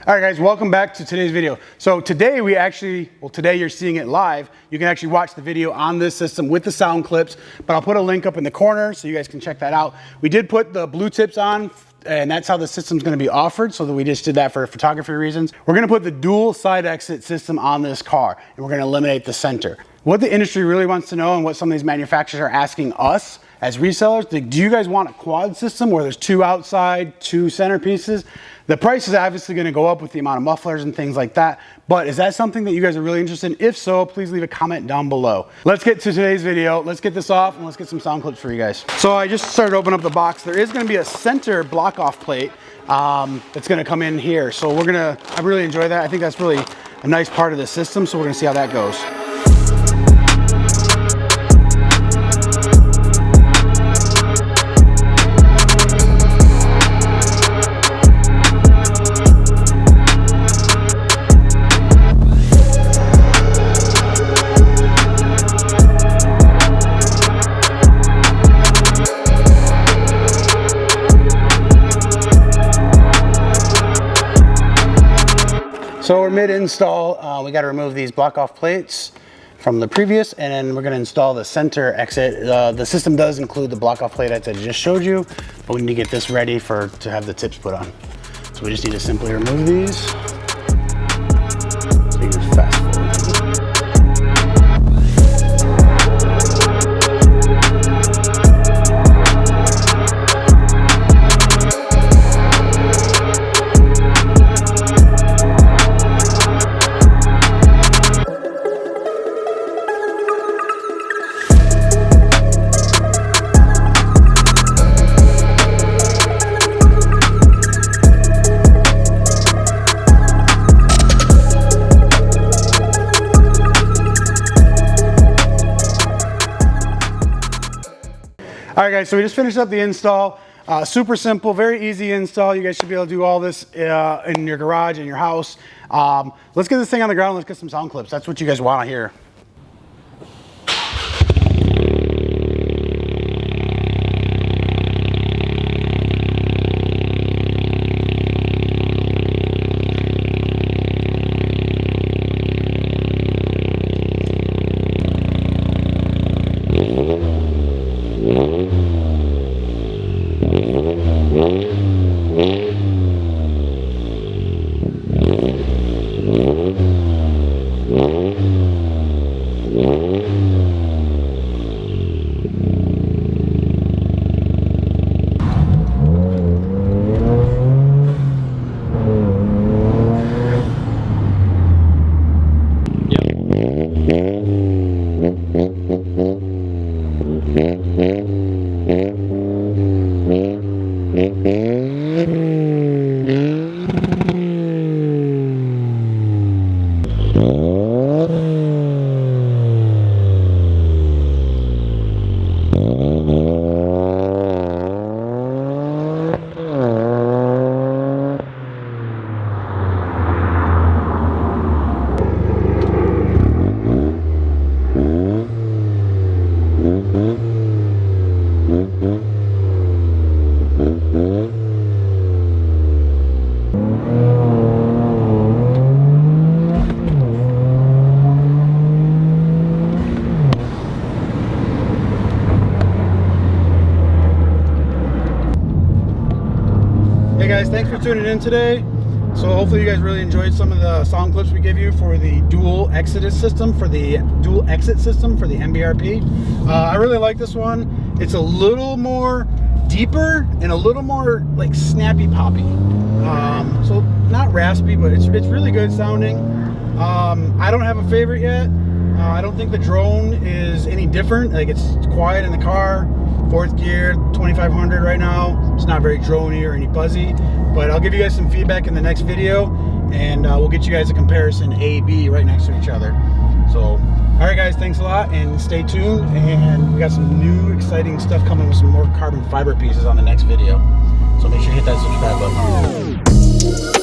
All right guys, welcome back to today's video. So today today you're seeing it live. You can actually watch the video on this system with the sound clips, but I'll put a link up in the corner so you guys can check that out. We did put the blue tips on, and that's how the system's gonna be offered, so that we just did that for photography reasons. We're gonna put the dual side exit system on this car, and we're gonna eliminate the center. What the industry really wants to know, and what some of these manufacturers are asking us as resellers, do you guys want a quad system where there's 2 outside, 2 center pieces? The price is obviously gonna go up with the amount of mufflers and things like that, but is that something that you guys are really interested in? If so, please leave a comment down below. Let's get to today's video. Let's get this off and let's get some sound clips for you guys. So I just started opening up the box. There is gonna be a center block off plate that's gonna come in here. So I really enjoy that. I think that's really a nice part of the system. So we're gonna see how that goes. So we're mid-install. We got to remove these block-off plates from the previous, and then we're going to install the center exit. The system does include the block-off plate that I just showed you, but we need to get this ready to have the tips put on. So we just need to simply remove these. So you can fast forward. All right guys, so we just finished up the install. Super simple, very easy install. You guys should be able to do all this in your garage, in your house. Let's get this thing on the ground. Let's get some sound clips. That's what you guys want to hear. Hey guys, thanks for tuning in today. So hopefully you guys really enjoyed some of the sound clips we give you for the dual exit system, for the MBRP. I really like this one. It's a little more deeper and a little more like snappy poppy. So not raspy, but it's really good sounding. I don't have a favorite yet. I don't think the drone is any different. Like, it's quiet in the car, 4th gear, 2500 right now. It's not very droney or any buzzy, but I'll give you guys some feedback in the next video, and we'll get you guys a comparison A/B right next to each other. So, all right guys, thanks a lot, and stay tuned, and we got some new exciting stuff coming with some more carbon fiber pieces on the next video. So make sure you hit that subscribe button.